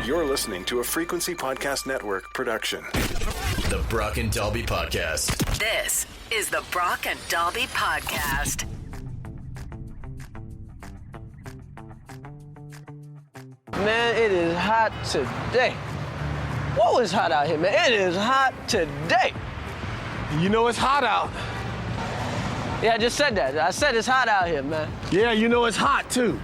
You're listening to a Frequency Podcast Network production. The Brock and Dalby Podcast. This is the Brock and Dalby Podcast. Man, it is hot today. Whoa, it's hot out here, man. It is hot today. You know it's hot out. Yeah, I just said that. I said it's hot out here, man. Yeah, you know it's hot too.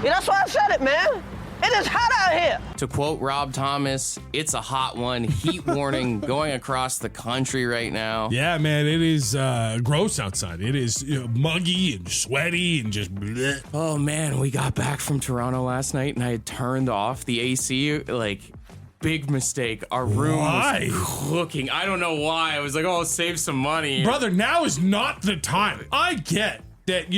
Yeah, that's why I said it, man. It is hot out here. To quote Rob Thomas, it's a hot one. Heat warning going across the country right now. Yeah, man, it is gross outside. It is muggy and sweaty and just bleh. Oh, man, we got back from Toronto last night, and I had turned off the AC, big mistake. Our room was cooking. I don't know why. I was like, oh, save some money. Brother, now is not the time. I get that,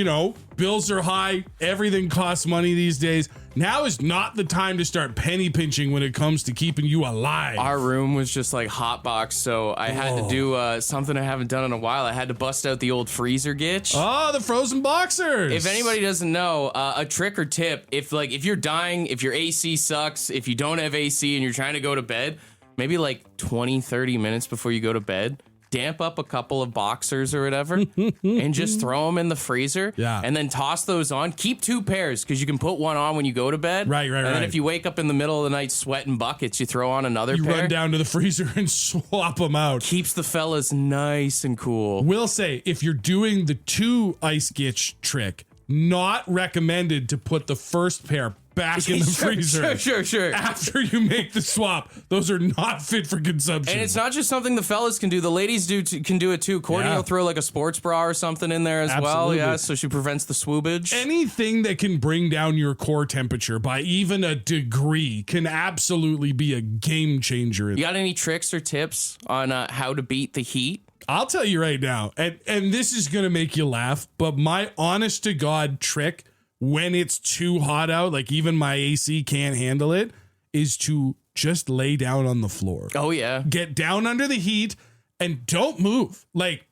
bills are high. Everything costs money these days. Now is not the time to start penny pinching when it comes to keeping you alive. Our room was just like hot box, so I had to do something I haven't done in a while. I had to bust out the old freezer gitch. Oh, the frozen boxers. If anybody doesn't know, a trick or tip, if you're dying, if your AC sucks, if you don't have AC and you're trying to go to bed, maybe 20, 30 minutes before you go to bed, damp up a couple of boxers or whatever and just throw them in the freezer. Yeah. And then toss those on. Keep two pairs because you can put one on when you go to bed. Right. And then if you wake up in the middle of the night sweating buckets, you throw on another pair. You run down to the freezer and swap them out. Keeps the fellas nice and cool. Will say, if you're doing the two ice gitch trick, not recommended to put the first pair back in the freezer. Sure. After you make the swap. Those are not fit for consumption. And it's not just something the fellas can do. The ladies can do it too. Courtney will throw a sports bra or something in there as well. Yeah, so she prevents the swoobage. Anything that can bring down your core temperature by even a degree can absolutely be a game changer. You got any tricks or tips on how to beat the heat? I'll tell you right now, and this is going to make you laugh, but my honest to God trick when it's too hot out, even my AC can't handle it, is to just lay down on the floor. Oh, yeah. Get down under the heat and don't move.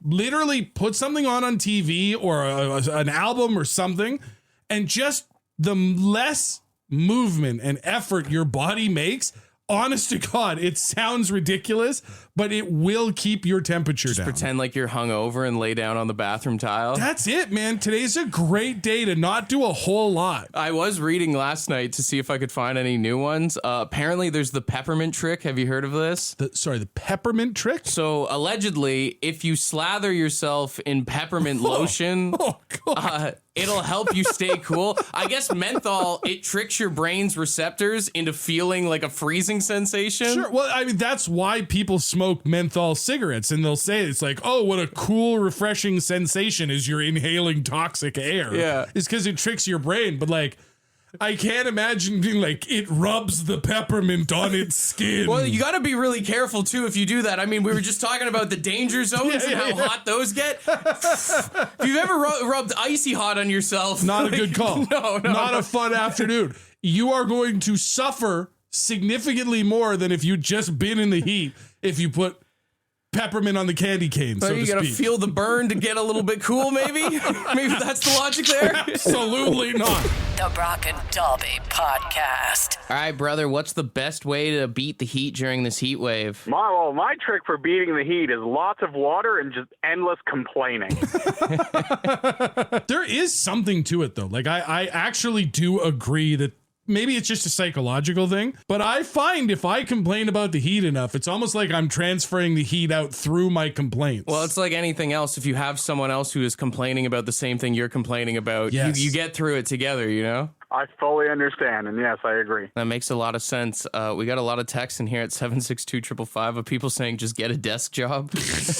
Literally put something on TV or an album or something, and just the less movement and effort your body makes, honest to God, it sounds ridiculous, but it will keep your temperature down. Pretend like you're hungover and lay down on the bathroom tile. That's it, man. Today's a great day to not do a whole lot. I was reading last night to see if I could find any new ones. Apparently, there's the peppermint trick. Have you heard of this? The peppermint trick? So, allegedly, if you slather yourself in peppermint lotion... it'll help you stay cool. I guess menthol, it tricks your brain's receptors into feeling like a freezing sensation. Sure. Well, I mean, that's why people smoke menthol cigarettes, and they'll say it's what a cool, refreshing sensation is you're inhaling toxic air. Yeah. It's because it tricks your brain, but I can't imagine being it rubs the peppermint on its skin. Well, you got to be really careful, too, if you do that. I mean, we were just talking about the danger zones and how hot those get. If you've ever rubbed icy hot on yourself... Not a good call. No. Not a fun afternoon. You are going to suffer significantly more than if you'd just been in the heat if you put peppermint on the candy cane, so you to gotta speak. feel the burn to get a little bit cool, maybe? Maybe that's the logic there? Absolutely not. The Brock and Dalby Podcast. All right, brother, what's the best way to beat the heat during this heat wave? My trick for beating the heat is lots of water and just endless complaining. There is something to it, though. I actually do agree that maybe it's just a psychological thing, but I find if I complain about the heat enough, it's almost like I'm transferring the heat out through my complaints. Well, it's like anything else. If you have someone else who is complaining about the same thing you're complaining about, yes, you get through it together, I fully understand, and yes, I agree. That makes a lot of sense. We got a lot of texts in here at 762-555 of people saying just get a desk job.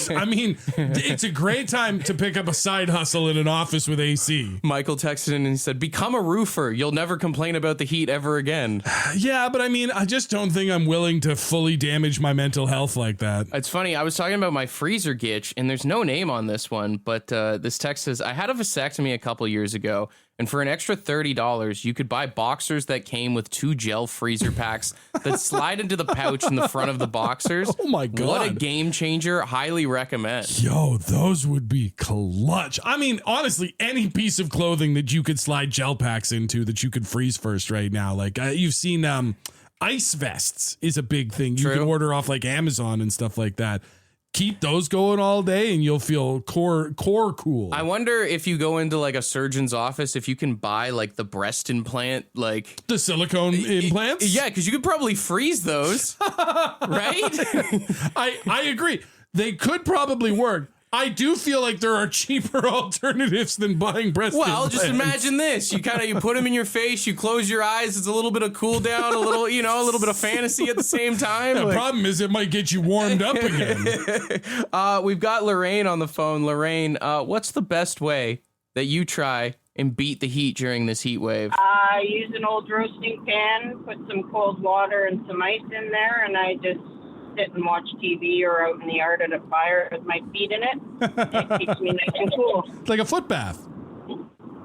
I mean, it's a great time to pick up a side hustle in an office with AC. Michael texted in and he said, become a roofer. You'll never complain about the heat ever again. Yeah, but I mean, I just don't think I'm willing to fully damage my mental health like that. It's funny. I was talking about my freezer gitch, and there's no name on this one, but this text says, I had a vasectomy a couple years ago, and for an extra $30, you could buy boxers that came with 2 gel freezer packs that slide into the pouch in the front of the boxers. Oh my God. What a game changer. Highly recommend. Yo, those would be clutch. I mean, honestly, any piece of clothing that you could slide gel packs into that you could freeze first right now. You've seen Ice vests is a big thing. You True. can order off like Amazon and stuff like that. Keep those going all day and you'll feel core cool. I wonder if you go into like a surgeon's office, if you can buy like the breast implant, like the silicone implants? Yeah, because you could probably freeze those, right? I agree. They could probably work. I do feel like there are cheaper alternatives than buying breast implants. Just imagine this. You put them in your face, you close your eyes, it's a little bit of cool down, a little bit of fantasy at the same time. The problem is it might get you warmed up again. We've got Lorraine on the phone. Lorraine, what's the best way that you try and beat the heat during this heat wave? I use an old roasting pan, put some cold water and some ice in there, and I just sit and watch TV or out in the yard at a fire with my feet in it. It keeps me nice and cool. Like a foot bath.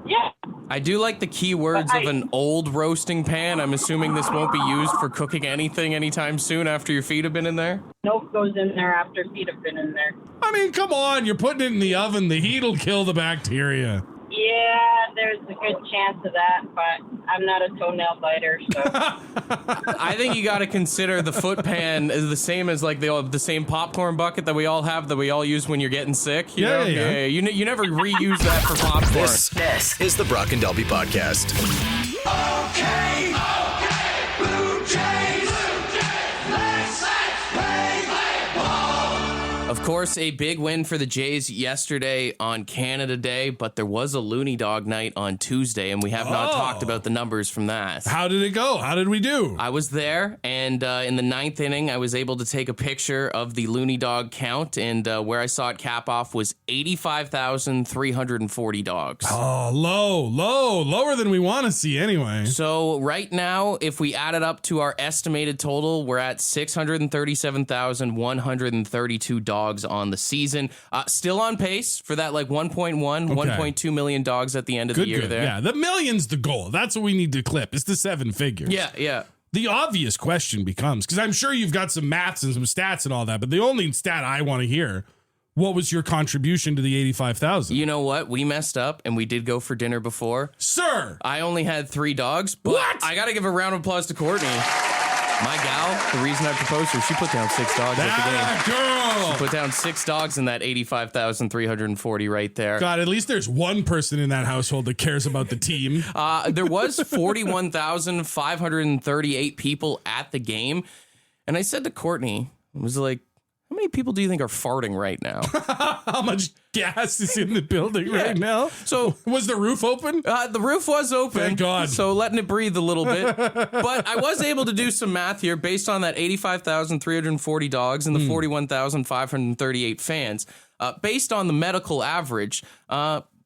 Yeah. I do like the key words of an old roasting pan. I'm assuming this won't be used for cooking anything anytime soon after your feet have been in there? Nope, goes in there after feet have been in there. I mean, come on. You're putting it in the oven. The heat will kill the bacteria. Yeah, there's a good chance of that, but I'm not a toenail biter, so. I think you got to consider the foot pan is the same as like the same popcorn bucket that we all have that we all use when you're getting sick. You know? Yeah. You never reuse that for popcorn. This is the Brock and Dalby Podcast. Okay, Blue Jays, let's play ball. Of course, a big win for the Jays yesterday on Canada Day, but there was a Looney Dog night on Tuesday, and we have not talked about the numbers from that. How did it go? How did we do? I was there, and in the 9th inning, I was able to take a picture of the Looney Dog count, and where I saw it cap off was 85,340 dogs. Oh, lower than we want to see anyway. So right now, if we add it up to our estimated total, we're at 637,132 dogs on the season. Still on pace for that like 1.2 million dogs at the end of the year there. Yeah, the million's the goal. That's what we need to clip. It's the 7 figures. Yeah. The obvious question becomes, because I'm sure you've got some maths and some stats and all that, but the only stat I want to hear, what was your contribution to the 85,000? You know what? We messed up and we did go for dinner before. Sir! I only had 3 dogs, but what? I got to give a round of applause to Courtney. My gal, the reason I proposed to her, she put down 6 dogs at the game. Girl! She put down 6 dogs in that 85,340 right there. God, at least there's one person in that household that cares about the team. There was 41,538 people at the game. And I said to Courtney, I was like, how many people do you think are farting right now? How much gas is in the building right now? So was the roof open? The roof was open. Thank God. So letting it breathe a little bit. But I was able to do some math here based on that 85,340 dogs and the 41,538 fans. Based on the medical average,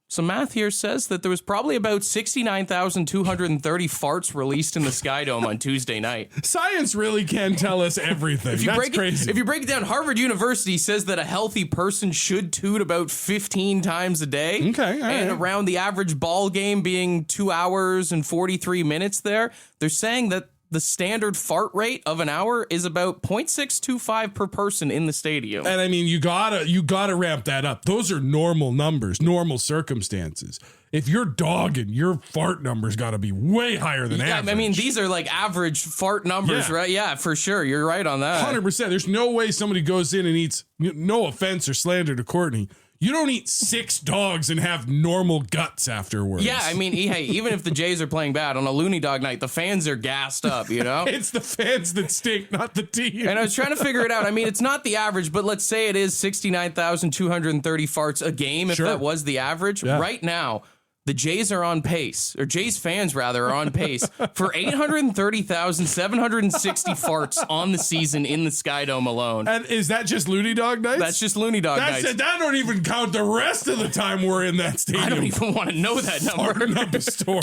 some math here says that there was probably about 69,230 farts released in the SkyDome on Tuesday night. Science really can tell us everything. That's crazy. If you break it down, Harvard University says that a healthy person should toot about 15 times a day. Okay, all and right. around the average ball game being 2 hours and 43 minutes there, they're saying that the standard fart rate of an hour is about 0.625 per person in the stadium. And I mean, you gotta ramp that up. Those are normal numbers, normal circumstances. If you're dogging, your fart numbers got to be way higher than average. I mean, these are like average fart numbers, right? Yeah, for sure. You're right on that. 100%. There's no way somebody goes in and eats, no offense or slander to Courtney, you don't eat 6 dogs and have normal guts afterwards. Yeah, I mean, hey, even if the Jays are playing bad on a Looney Dog night, the fans are gassed up, you know? It's the fans that stink, not the team. And I was trying to figure it out. I mean, it's not the average, but let's say it is 69,230 farts a game, if that was the average. Yeah. Right now, the Jays are on pace, or Jays fans rather are on pace for 830,760 farts on the season in the SkyDome alone. And is that just Looney Dog nights? That's just Looney Dog nights. That don't even count the rest of the time we're in that stadium. I don't even want to know that number. Up a storm.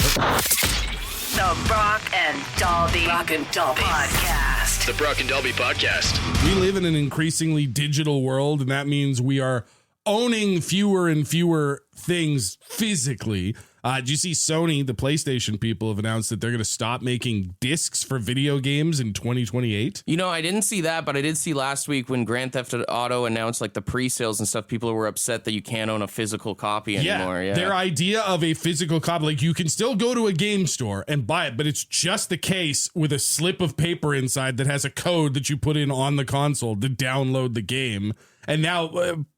The Brock and Dalby Podcast. The Brock and Dalby Podcast. We live in an increasingly digital world, and that means we are owning fewer and fewer things physically. Do you see Sony, the PlayStation people, have announced that they're going to stop making discs for video games in 2028? You know, I didn't see that, but I did see last week when Grand Theft Auto announced like the pre-sales and stuff, people were upset that you can't own a physical copy anymore. Yeah. Their idea of a physical copy, like you can still go to a game store and buy it, but it's just the case with a slip of paper inside that has a code that you put in on the console to download the game. And now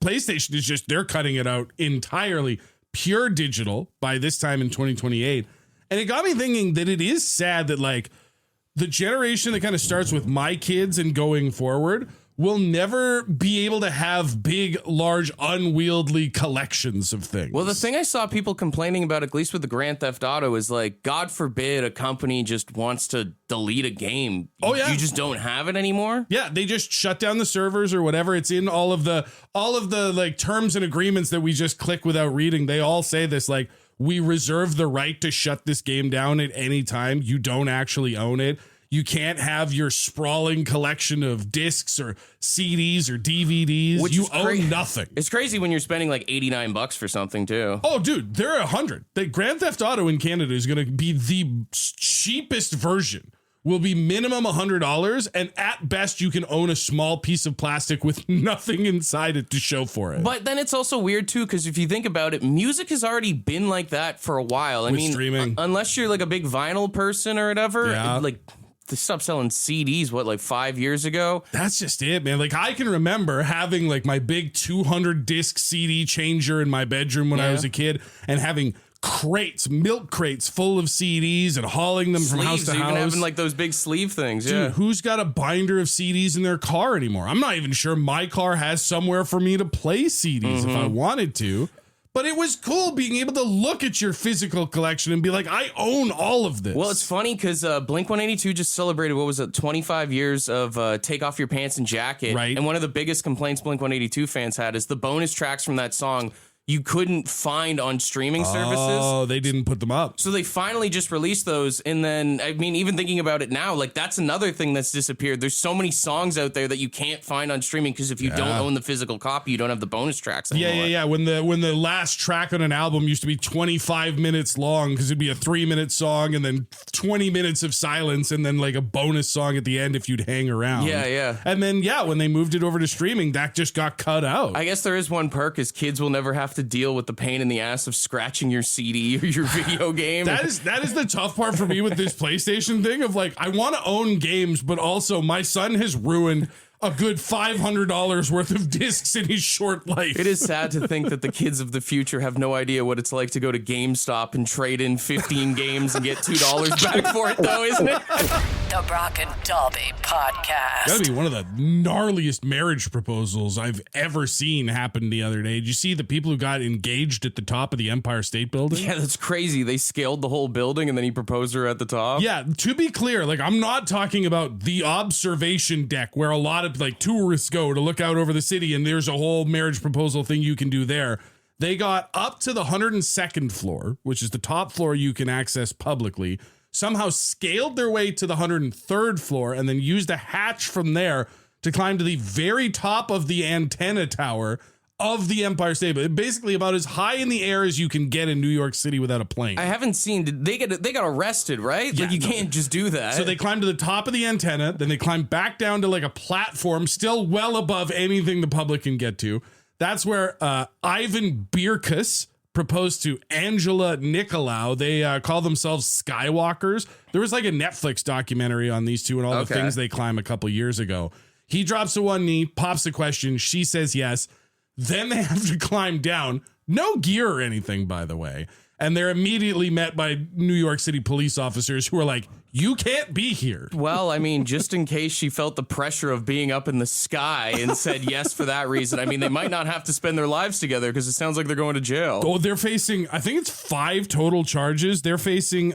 PlayStation is just, they're cutting it out entirely. Pure digital by this time in 2028. And it got me thinking that it is sad that like the generation that kind of starts with my kids and going forward will never be able to have big, large, unwieldy collections of things. Well, the thing I saw people complaining about, at least with the Grand Theft Auto, is like, God forbid a company just wants to delete a game. Oh, yeah. You just don't have it anymore? Yeah, they just shut down the servers or whatever. It's in all of the like terms and agreements that we just click without reading. They all say this, like, we reserve the right to shut this game down at any time. You don't actually own it. You can't have your sprawling collection of discs or CDs or DVDs. Which you own nothing. It's crazy when you're spending like $89 for something too. Oh, dude, they're $100. The Grand Theft Auto in Canada is going to be the cheapest version. Will be minimum $100, and at best you can own a small piece of plastic with nothing inside it to show for it. But then it's also weird too, because if you think about it, music has already been like that for a while. I mean, streaming. Unless you're like a big vinyl person or whatever, Yeah. like they stopped selling CDs, what, like 5 years ago? That's just it, man. Like I can remember having like my big 200 disc CD changer in my bedroom when I was a kid, and having milk crates full of CDs and hauling them from house to house. Even having like those big sleeve things. Dude, who's got a binder of CDs in their car anymore? I'm not even sure my car has somewhere for me to play CDs if I wanted to. But it was cool being able to look at your physical collection and be like, I own all of this. Well, it's funny because Blink-182 just celebrated, 25 years of Take Off Your Pants and Jacket. Right. And one of the biggest complaints Blink-182 fans had is the bonus tracks from that song you couldn't find on streaming services. Oh, they didn't put them up. So they finally just released those. And then, I mean, even thinking about it now, like that's another thing that's disappeared. There's so many songs out there that you can't find on streaming because if you don't own the physical copy, you don't have the bonus tracks anymore. Yeah. When the last track on an album used to be 25 minutes long because it'd be a 3-minute song and then 20 minutes of silence and then like a bonus song at the end if you'd hang around. Yeah. And then, when they moved it over to streaming, that just got cut out. I guess there is one perk is kids will never have to deal with the pain in the ass of scratching your CD or your video game. That is the tough part for me with this PlayStation thing of like, I want to own games, but also my son has ruined a good $500 worth of discs in his short life. It is sad to think that the kids of the future have no idea what it's like to go to GameStop and trade in 15 games and get $2 back for it, though, isn't it? The Brock and Dalby Podcast. That'd be one of the gnarliest marriage proposals I've ever seen happen the other day. Did you see the people who got engaged at the top of the Empire State Building? Yeah, that's crazy. They scaled the whole building and then he proposed her at the top. Yeah, to be clear, like I'm not talking about the observation deck where a lot of like tourists go to look out over the city and there's a whole marriage proposal thing you can do there. They got up to the 102nd floor, which is the top floor you can access publicly, somehow scaled their way to the 103rd floor and then used a hatch from there to climb to the very top of the antenna tower of the Empire State Building. Basically about as high in the air as you can get in New York City without a plane. I haven't seen, they got arrested, right? Yeah, like you can't just do that. So they climbed to the top of the antenna, then they climbed back down to like a platform still well above anything the public can get to. That's where Ivan Birkus proposed to Angela Nicolau. They call themselves Skywalkers. There was like a Netflix documentary on these two and all the things they climb a couple years ago. He drops to one knee, pops the question. She says yes. Then they have to climb down. No gear or anything, by the way. And they're immediately met by New York City police officers who are like, you can't be here. Well, I mean, just in case she felt the pressure of being up in the sky and said yes for that reason. I mean, they might not have to spend their lives together because it sounds like they're going to jail. Oh, they're facing, I think it's 5 total charges. They're facing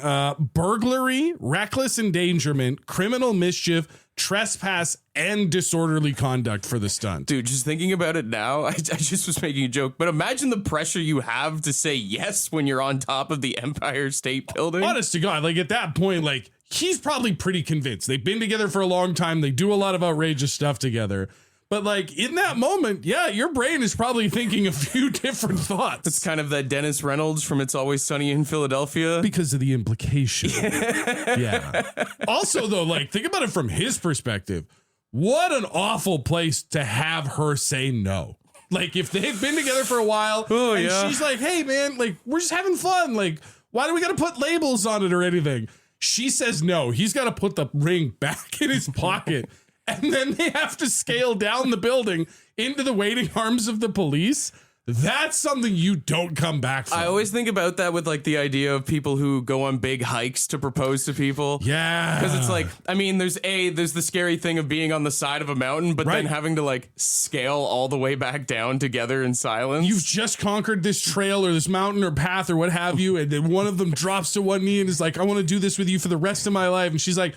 burglary, reckless endangerment, criminal mischief, trespass, and disorderly conduct for the stunt. Dude, just thinking about it now, I just was making a joke, but imagine the pressure you have to say yes when you're on top of the Empire State Building. Honest to God, like at that point, like he's probably pretty convinced. They've been together for a long time. They do a lot of outrageous stuff together. But like in that moment, yeah, your brain is probably thinking a few different thoughts. It's kind of that Dennis Reynolds from It's Always Sunny in Philadelphia. Because of the implication. Yeah. Also, though, like, think about it from his perspective. What an awful place to have her say no. Like, if they've been together for a while, and she's like, hey, man, like, we're just having fun. Like, why do we got to put labels on it or anything? She says no. He's got to put the ring back in his pocket. And then they have to scale down the building into the waiting arms of the police. That's something you don't come back from. I always think about that with like the idea of people who go on big hikes to propose to people. Yeah. Because it's like, I mean, there's the scary thing of being on the side of a mountain, but then having to like scale all the way back down together in silence. You've just conquered this trail or this mountain or path or what have you. And then one of them drops to one knee and is like, I want to do this with you for the rest of my life. And she's like,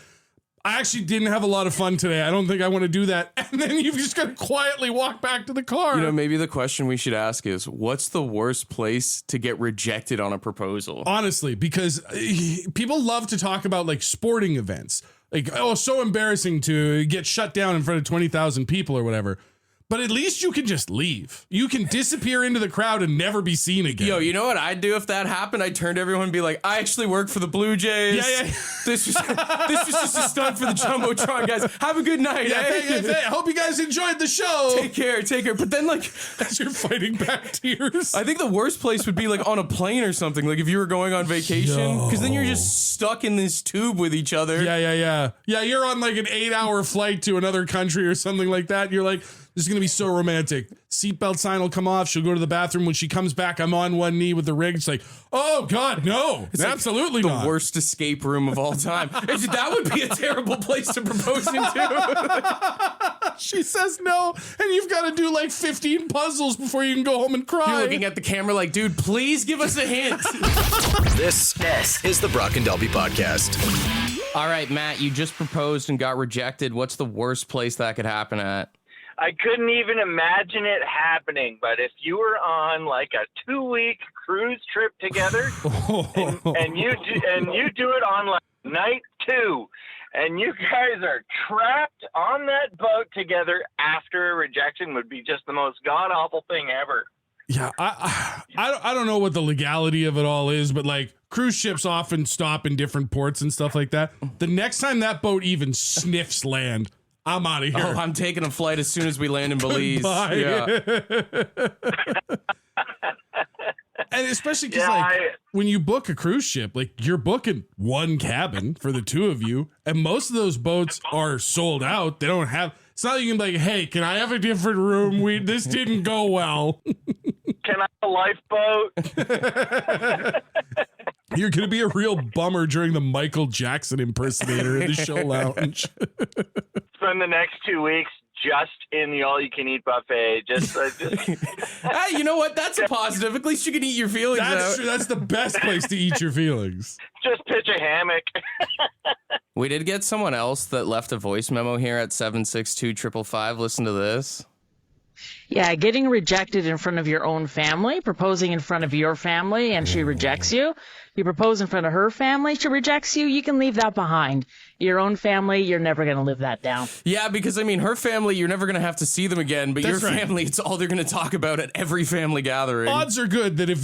I actually didn't have a lot of fun today. I don't think I want to do that. And then you've just got to quietly walk back to the car. You know, maybe the question we should ask is, what's the worst place to get rejected on a proposal? Honestly, because people love to talk about like sporting events. Like, oh, so embarrassing to get shut down in front of 20,000 people or whatever. But at least you can just leave. You can disappear into the crowd and never be seen again. Yo, you know what I'd do if that happened? I'd turn to everyone and be like, I actually work for the Blue Jays. Yeah. This was just a stunt for the Jumbotron, guys. Have a good night. I hope you guys enjoyed the show. Take care. But then, like, as you're fighting back tears. I think the worst place would be like on a plane or something. Like if you were going on vacation, because then you're just stuck in this tube with each other. Yeah, you're on like an 8-hour flight to another country or something like that. You're like, this is going to be so romantic. Seatbelt sign will come off. She'll go to the bathroom. When she comes back, I'm on one knee with the ring. It's like, oh, God, no. It's absolutely like not. The worst escape room of all time. That would be a terrible place to propose into. She says no, and you've got to do like 15 puzzles before you can go home and cry. You're looking at the camera like, dude, please give us a hint. This is the Brock and Dalby Podcast. All right, Matt, you just proposed and got rejected. What's the worst place that could happen at? I couldn't even imagine it happening, but if you were on like a 2-week cruise trip together and you do it on like night 2 and you guys are trapped on that boat together after a rejection would be just the most god-awful thing ever. Yeah, I don't know what the legality of it all is, but like cruise ships often stop in different ports and stuff like that. The next time that boat even sniffs land, I'm out of here. Oh, I'm taking a flight as soon as we land in Belize. Goodbye. Yeah. And especially because when you book a cruise ship, like you're booking one cabin for the two of you, and most of those boats are sold out. They don't have. It's not like you can be like, hey, can I have a different room? This didn't go well. Can I have a lifeboat? You're going to be a real bummer during the Michael Jackson impersonator in the show lounge. Spend the next 2 weeks just in the all-you-can-eat buffet. Hey, you know what? That's a positive. At least you can eat your feelings That's out. true. That's the best place to eat your feelings. Just pitch a hammock. We did get someone else that left a voice memo here at 762-555. Listen to this. Yeah, getting rejected in front of your own family, proposing in front of your family, and she rejects you. You propose in front of her family, she rejects you, you can leave that behind. Your own family, you're never going to live that down. Yeah, because, I mean, her family, you're never going to have to see them again, but That's your right. family, it's all they're going to talk about at every family gathering. Odds are good that if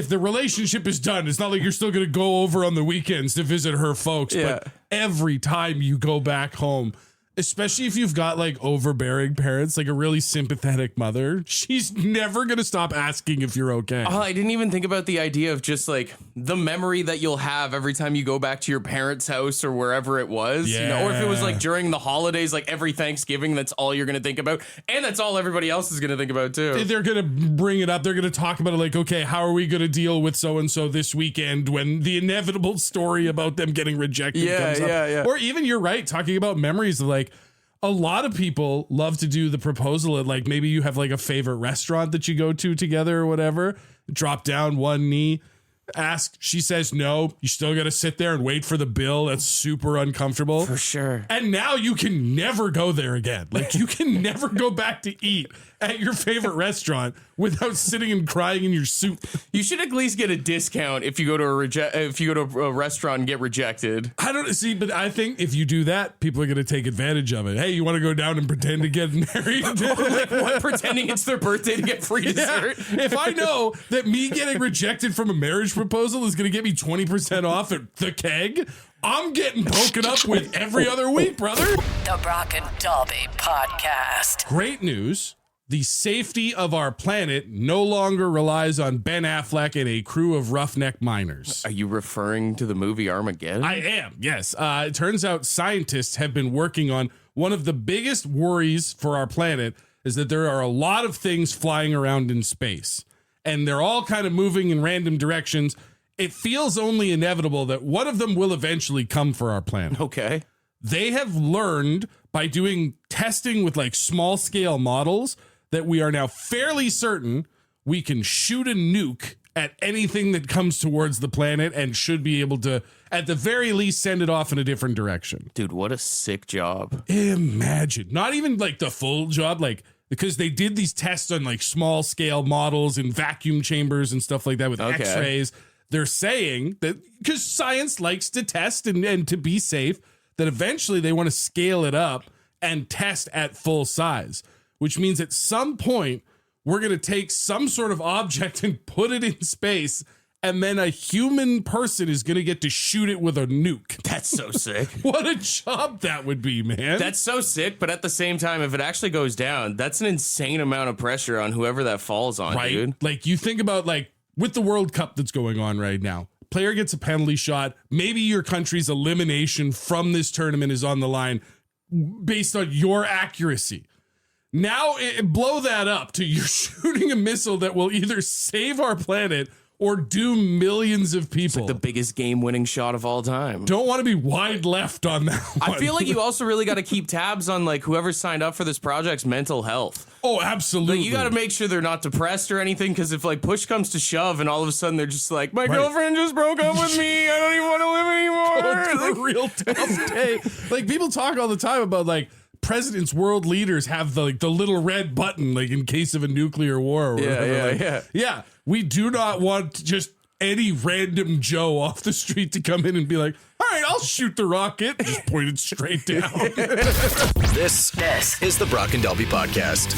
the relationship is done, it's not like you're still going to go over on the weekends to visit her folks. Yeah. But every time you go back home, especially if you've got like overbearing parents, like a really sympathetic mother, she's never going to stop asking if you're okay. Oh, I didn't even think about the idea of just like the memory that you'll have every time you go back to your parents' house or wherever it was. Yeah. You know, or if it was like during the holidays, like every Thanksgiving, that's all you're going to think about. And that's all everybody else is going to think about too. They're going to bring it up. They're going to talk about it like, okay, how are we going to deal with so-and-so this weekend when the inevitable story about them getting rejected comes up. Yeah. Or even, you're right, talking about memories of like, a lot of people love to do the proposal at like, maybe you have like a favorite restaurant that you go to together or whatever, drop down one knee, ask, she says no, you still got to sit there and wait for the bill. That's super uncomfortable. For sure. And now you can never go there again. Like you can never go back to eat at your favorite restaurant without sitting and crying in your soup. You should at least get a discount if you go to a restaurant and get rejected. I don't see, but I think if you do that, people are going to take advantage of it. Hey, you want to go down and pretend to get married? Like what? Pretending it's their birthday to get free dessert? Yeah. If I know that me getting rejected from a marriage proposal is going to get me 20% off at the Keg, I'm getting broken up with every other week, brother. The Brock and Dalby Podcast. Great news. The safety of our planet no longer relies on Ben Affleck and a crew of roughneck miners. Are you referring to the movie Armageddon? I am, yes. It turns out scientists have been working on one of the biggest worries for our planet is that there are a lot of things flying around in space, and they're all kind of moving in random directions. It feels only inevitable that one of them will eventually come for our planet. Okay. They have learned by doing testing with like small scale models that we are now fairly certain we can shoot a nuke at anything that comes towards the planet and should be able to, at the very least, send it off in a different direction. Dude, what a sick job. Imagine. Not even like the full job, like, because they did these tests on like small scale models in vacuum chambers and stuff like that with x-rays. They're saying that because science likes to test and to be safe, that eventually they want to scale it up and test at full size, which means at some point we're going to take some sort of object and put it in space, and then a human person is going to get to shoot it with a nuke. That's so sick. What a job that would be, man. That's so sick, but at the same time, if it actually goes down, that's an insane amount of pressure on whoever that falls on, right? Dude. Like, you think about, like, with the World Cup that's going on right now, player gets a penalty shot, maybe your country's elimination from this tournament is on the line based on your accuracy. Now, blow that up to you're shooting a missile that will either save our planet or doom millions of people. It's like the biggest game-winning shot of all time. Don't want to be wide left on that one. I feel like you also really got to keep tabs on like whoever signed up for this project's mental health. Oh, absolutely. Like, you got to make sure they're not depressed or anything, because if like push comes to shove and all of a sudden they're just like, my girlfriend just broke up with me, I don't even want to live anymore. It's a real tough day. Like, people talk all the time about like presidents, world leaders have the little red button, like in case of a nuclear war. Or whatever. Yeah. We do not want just any random Joe off the street to come in and be like, all right, I'll shoot the rocket. Just point it straight down. This is the Brock and Dalby Podcast.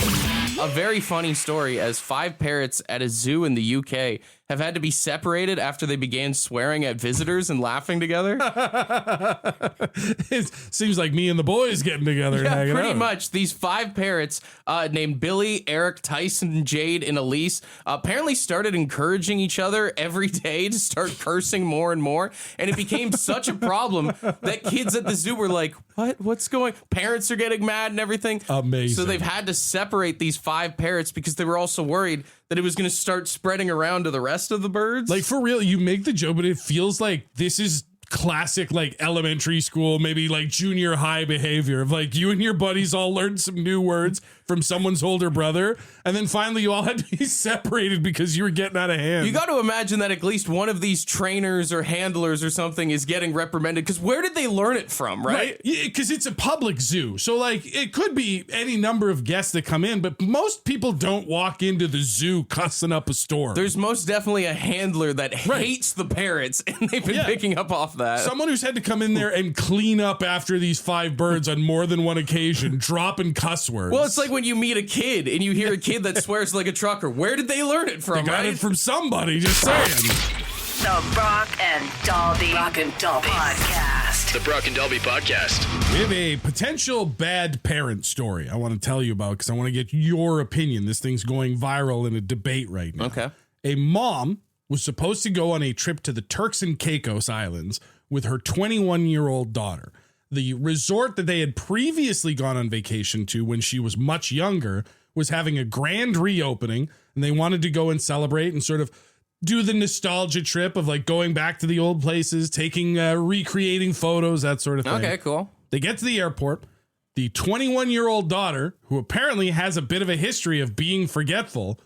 A very funny story, as 5 parrots at a zoo in the UK have had to be separated after they began swearing at visitors and laughing together. It seems like me and the boys getting together. Yeah, and pretty out. much. These 5 parrots named Billy, Eric, Tyson, Jade, and Elise apparently started encouraging each other every day to start cursing more and more. And it became such a problem that kids at the zoo were like, what's going? Parents are getting mad and everything. Amazing. So they've had to separate these 5 parrots because they were also worried that it was going to start spreading around to the rest of the birds. Like, for real, you make the joke, but it feels like this is classic, like, elementary school, maybe like junior high behavior of like you and your buddies all learned some new words from someone's older brother, and then finally you all had to be separated because you were getting out of hand. You got to imagine that at least one of these trainers or handlers or something is getting reprimanded, because where did they learn it from, right? Because it's a public zoo. So, like, it could be any number of guests that come in, but most people don't walk into the zoo cussing up a store. There's most definitely a handler that hates the parrots, and they've been picking up off that. Someone who's had to come in there and clean up after these 5 birds on more than one occasion, dropping cuss words. Well, it's like when you meet a kid and you hear a kid that swears like a trucker. Where did they learn it from? They got it from somebody, just saying. The Brock and Dalby Podcast. The Brock and Dalby Podcast. We have a potential bad parent story I want to tell you about because I want to get your opinion. This thing's going viral in a debate right now. Okay. A mom was supposed to go on a trip to the Turks and Caicos Islands with her 21-year-old daughter. The resort that they had previously gone on vacation to when she was much younger was having a grand reopening, and they wanted to go and celebrate and sort of do the nostalgia trip of like going back to the old places, taking, recreating photos, that sort of thing. Okay, cool. They get to the airport. The 21-year-old daughter, who apparently has a bit of a history of being forgetful,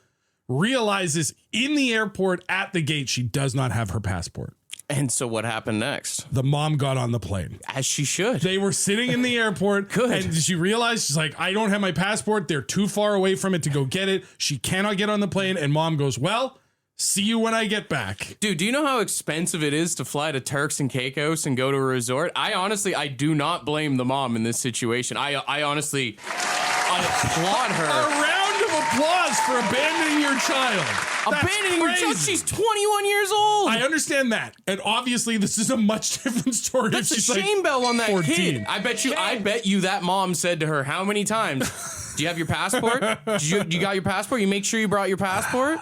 realizes in the airport at the gate she does not have her passport. And so what happened next? The mom got on the plane. As she should. They were sitting in the airport. Good. And she realized, she's like, I don't have my passport. They're too far away from it to go get it. She cannot get on the plane. And mom goes, well, see you when I get back. Dude, do you know how expensive it is to fly to Turks and Caicos and go to a resort? I do not blame the mom in this situation. I honestly applaud her. A round of applause for abandoning your child. Abandoning your child? She's 21 years old. I understand that. And obviously this is a much different story. That's if a she's shame like bell on that 14. kid. I bet you that mom said to her how many times, do you have your passport? You got your passport? You make sure you brought your passport?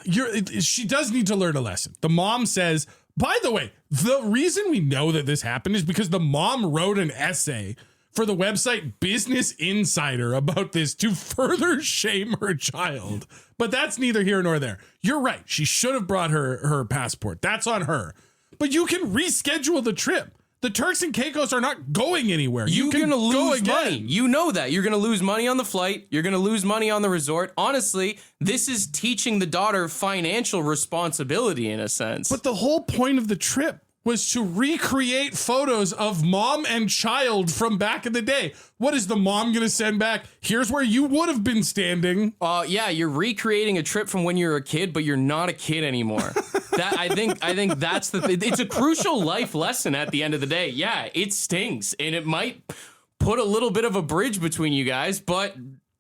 She does need to learn a lesson. The mom says, by the way, the reason we know that this happened is because the mom wrote an essay for the website Business Insider about this to further shame her child. But that's neither here nor there. You're right. She should have brought her passport. That's on her. But you can reschedule the trip. The Turks and Caicos are not going anywhere. You're going to lose money. You know that. You're going to lose money on the flight. You're going to lose money on the resort. Honestly, this is teaching the daughter financial responsibility in a sense. But the whole point of the trip was to recreate photos of mom and child from back in the day. What is the mom going to send back? Here's where you would have been standing. Yeah, you're recreating a trip from when you were a kid, but you're not a kid anymore. I think that's the thing. It's a crucial life lesson at the end of the day. Yeah, it stings, and it might put a little bit of a bridge between you guys, but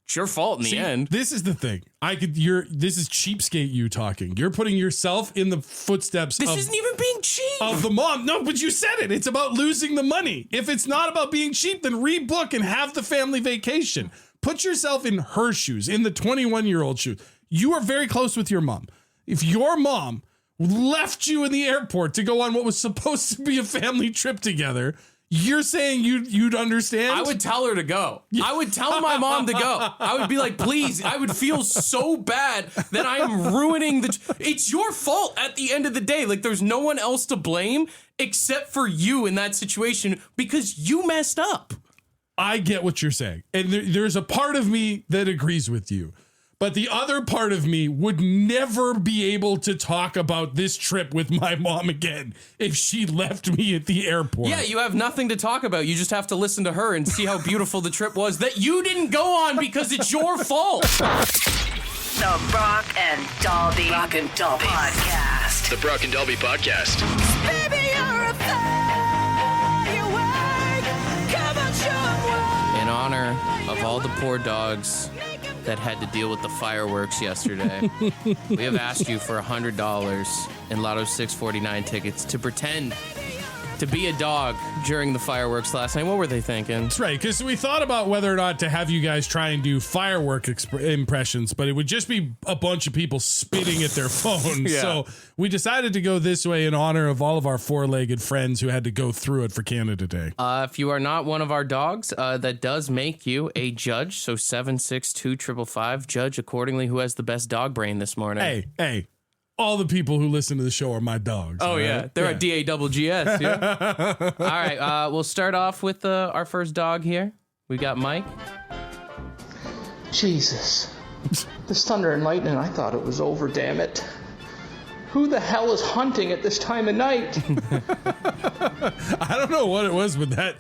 it's your fault in the end. This is the thing. This is cheapskate you talking. You're putting yourself in the footsteps This isn't even being cheap. Of the mom. No, but you said it. It's about losing the money. If it's not about being cheap, then rebook and have the family vacation. Put yourself in her shoes, in the 21-year-old shoes. You are very close with your mom. If your mom left you in the airport to go on what was supposed to be a family trip together, you're saying you'd understand? I would tell her to go. I would tell my mom to go. I would be like, please. I would feel so bad that I am ruining it's your fault at the end of the day. Like, there's no one else to blame except for you in that situation because you messed up. I get what you're saying. And there's a part of me that agrees with you. But the other part of me would never be able to talk about this trip with my mom again if she left me at the airport. Yeah, you have nothing to talk about. You just have to listen to her and see how beautiful the trip was that you didn't go on because it's your fault. The Brock and Dalby Podcast. The Brock and Dalby Podcast. Baby, you're a firework. Come on, show 'em what. In honor of all the poor dogs that had to deal with the fireworks yesterday, we have asked you for $100 in Lotto 649 tickets to pretend to be a dog during the fireworks last night. What were they thinking? That's right, because we thought about whether or not to have you guys try and do firework impressions, but it would just be a bunch of people spitting at their phones. Yeah. So we decided to go this way in honor of all of our four-legged friends who had to go through it for Canada Day. If you are not one of our dogs, that does make you a judge. So 762-555, judge accordingly who has the best dog brain this morning. Hey. All the people who listen to the show are my dogs. Oh, right? yeah. They're at DAGGS. Yeah. All right. We'll start off with our first dog here. We got Mike. Jesus. This thunder and lightning, I thought it was over, damn it. Who the hell is hunting at this time of night? I don't know what it was, but that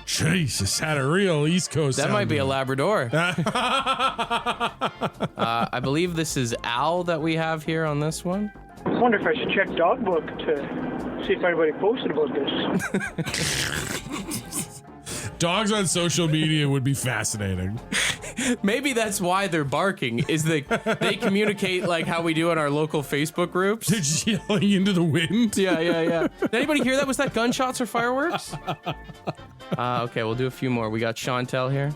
Jesus had a real East Coast. That might be a sound. Labrador. I believe this is Al that we have here on this one. I wonder if I should check dog book to see if anybody posted about this. Dogs on social media would be fascinating. Maybe that's why they're barking, is they communicate like how we do in our local Facebook groups. They're just yelling into the wind. Yeah. Did anybody hear that? Was that gunshots or fireworks? Okay, we'll do a few more. We got Chantel here.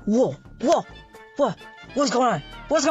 Whoa, what's going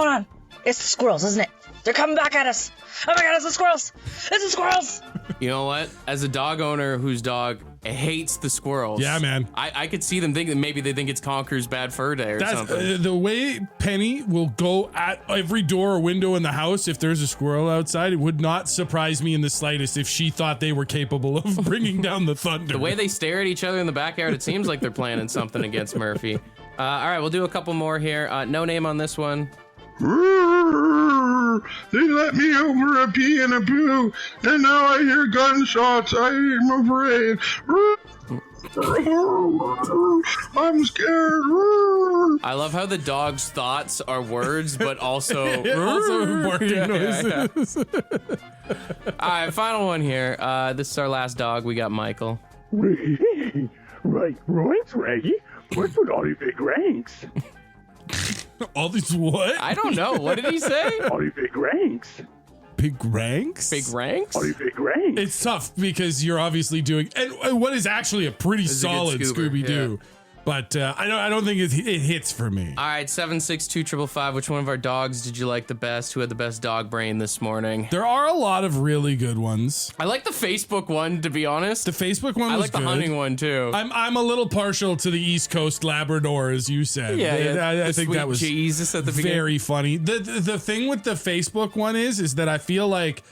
on? It's the squirrels, isn't it? They're coming back at us. Oh my God, it's the squirrels. It's the squirrels. You know what? As a dog owner whose dog hates the squirrels. Yeah, man. I could see them thinking maybe they think it's Conquer's bad fur day or something. The way Penny will go at every door or window in the house if there's a squirrel outside, it would not surprise me in the slightest if she thought they were capable of bringing down the thunder. The way they stare at each other in the backyard, it seems like they're planning something against Murphy. All right, we'll do a couple more here. No name on this one. They let me over a pee and a poo, and now I hear gunshots. I am afraid. I'm scared. I love how the dog's thoughts are words, but also barking noises. All right, final one here. This is our last dog. We got Michael. Right, Reggie. What's with all these big ranks? All these what? I don't know. What did he say? All these big ranks. Big ranks? Big ranks? All these big ranks. It's tough because you're obviously doing and what is actually a pretty solid Scooby-Doo. Yeah. But I don't think it hits for me. All right, 762-555. Which one of our dogs did you like the best? Who had the best dog brain this morning? There are a lot of really good ones. I like the Facebook one, to be honest. The Facebook one was I like the good. hunting one, too. I'm a little partial to the East Coast Labrador, as you said. Yeah, I think that was Jesus at the beginning. Very funny. The thing with the Facebook one is that I feel like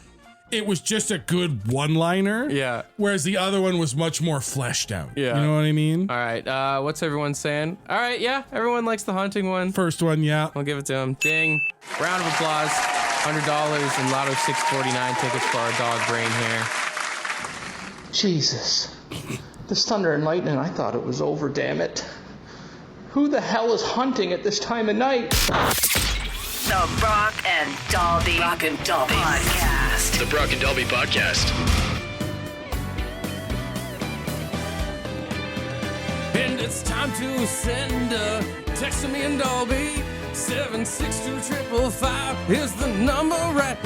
it was just a good one-liner. Yeah. Whereas the other one was much more fleshed out. Yeah. You know what I mean? All right. What's everyone saying? All right. Yeah. Everyone likes the hunting one. First one, yeah. I'll give it to him. Ding. Round of applause. $100 and Lotto 649 tickets for our dog brain here. Jesus. This thunder and lightning, I thought it was over, damn it. Who the hell is hunting at this time of night? The Brock and Dalby Podcast. The Brock and Dalby Podcast. And it's time to send a text to me and Dalby. 762-555 is the number right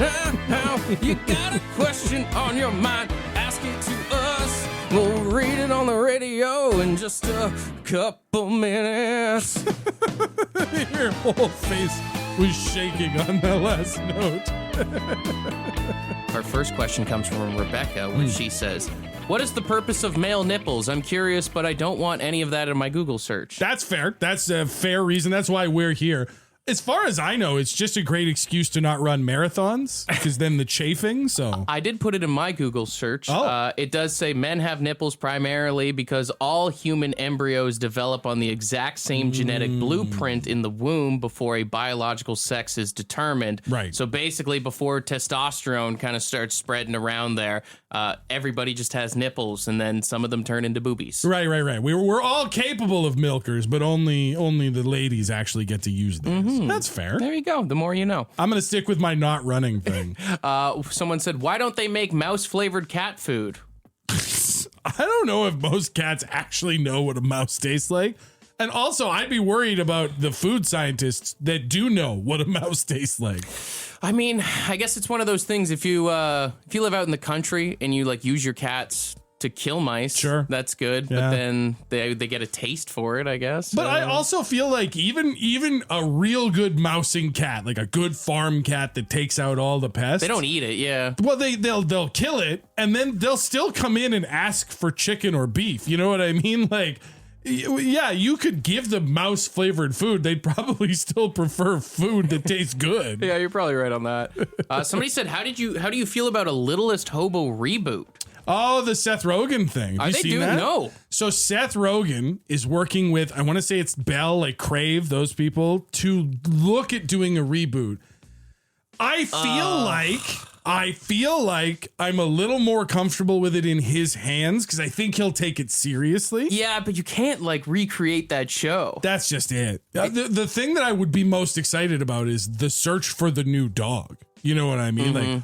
now. You got a question on your mind, ask it to us. We'll read it on the radio in just a couple minutes. Your whole face was shaking on that last note. Our first question comes from Rebecca, where she says, what is the purpose of male nipples? I'm curious, but I don't want any of that in my Google search. That's fair. That's a fair reason. That's why we're here. As far as I know, it's just a great excuse to not run marathons, because then the chafing, so. I did put it in my Google search. Oh. It does say men have nipples primarily because all human embryos develop on the exact same genetic blueprint in the womb before a biological sex is determined. Right. So basically, before testosterone kind of starts spreading around there, everybody just has nipples, and then some of them turn into boobies. Right. We're all capable of milkers, but only the ladies actually get to use them. That's fair. There you go. The more you know. I'm going to stick with my not running thing. Someone said, why don't they make mouse-flavored cat food? I don't know if most cats actually know what a mouse tastes like. And also, I'd be worried about the food scientists that do know what a mouse tastes like. I mean, I guess it's one of those things. If you live out in the country and you like use your cats to kill mice, sure, that's good. Yeah. But then they get a taste for it, I guess. But I also feel like even a real good mousing cat, like a good farm cat that takes out all the pests, they don't eat it. Yeah. Well, they'll kill it, and then they'll still come in and ask for chicken or beef. You know what I mean? Like, yeah, you could give them mouse flavored food. They'd probably still prefer food that tastes good. Yeah, you're probably right on that. Somebody said, how do you feel about a Littlest Hobo reboot? Oh, the Seth Rogen thing. Have Are you they seen doing that? No. So Seth Rogen is working with, I want to say it's Bell, like Crave, those people, to look at doing a reboot. I feel like I'm a little more comfortable with it in his hands because I think he'll take it seriously. Yeah, but you can't like recreate that show. That's just it. The thing that I would be most excited about is the search for the new dog. You know what I mean? Like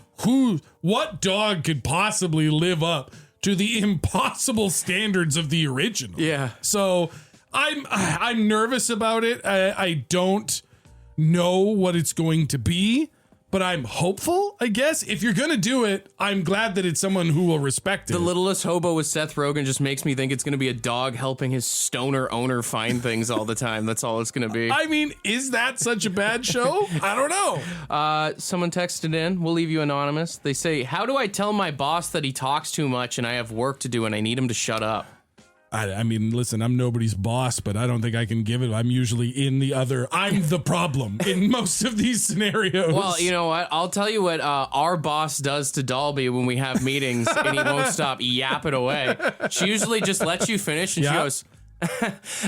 what dog could possibly live up to the impossible standards of the original? Yeah. So I'm nervous about it. I don't know what it's going to be, but I'm hopeful, I guess. If you're going to do it, I'm glad that it's someone who will respect it. The Littlest Hobo with Seth Rogen just makes me think it's going to be a dog helping his stoner owner find things all the time. That's all it's going to be. I mean, is that such a bad show? I don't know. Someone texted in. We'll leave you anonymous. They say, how do I tell my boss that he talks too much and I have work to do and I need him to shut up? I mean, listen, I'm nobody's boss, but I don't think I can give it. I'm usually I'm the problem in most of these scenarios. Well, you know what? I'll tell you what our boss does to Dalby when we have meetings and he won't stop yapping away. She usually just lets you finish and she goes,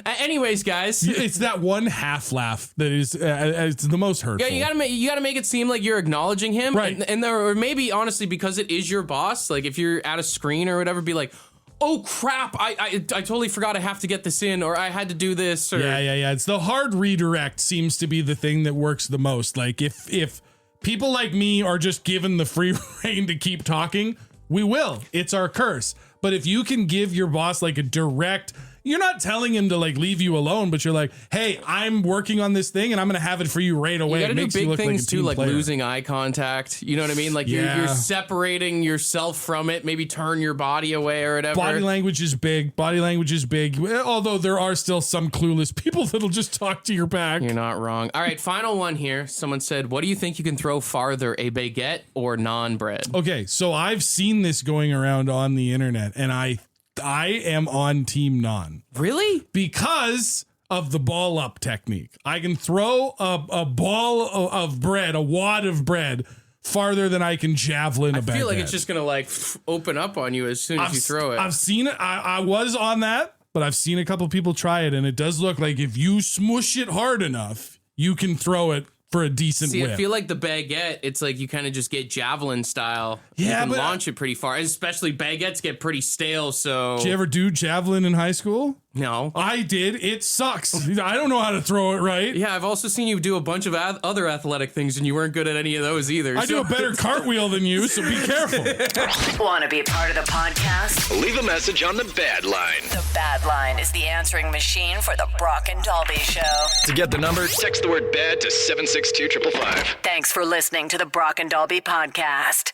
Anyways, guys, it's that one half laugh that is it's the most hurtful. Yeah, you gotta make it seem like you're acknowledging him, right? And there, or maybe honestly, because it is your boss. Like if you're at a screen or whatever, be like, "Oh crap! I totally forgot I have to get this in, or I had to do this." Or, Yeah. It's the hard redirect seems to be the thing that works the most. Like if people like me are just given the free reign to keep talking, we will. It's our curse. But if you can give your boss like a direct, you're not telling him to like leave you alone, but you're like, hey, I'm working on this thing and I'm going to have it for you right away. You gotta it makes do big you look things like a too, team like player. losing eye contact. You know what I mean? Like you're separating yourself from it. Maybe turn your body away or whatever. Body language is big. Although there are still some clueless people that'll just talk to your back. You're not wrong. All right, final one here. Someone said, what do you think you can throw farther, a baguette or naan bread? Okay, so I've seen this going around on the internet, and I am on team naan. Really? Because of the ball up technique. I can throw a ball of bread, a wad of bread, farther than I can javelin a baguette. I feel like it's just going to like open up on you as soon as you throw it. I've seen it. I was on that, but I've seen a couple people try it, and it does look like if you smush it hard enough, you can throw it for a decent whip. I feel like the baguette, it's like you kind of just get javelin style. Yeah, you can launch it pretty far. Especially baguettes get pretty stale, so... Did you ever do javelin in high school? No. I did. It sucks. I don't know how to throw it right. Yeah, I've also seen you do a bunch of other athletic things, and you weren't good at any of those either. I do a better cartwheel than you, so be careful. Want to be a part of the podcast? Leave a message on the Bad Line. The Bad Line is the answering machine for the Brock and Dalby Show. To get the number, text the word BAD to 762-555. Thanks for listening to the Brock and Dalby podcast.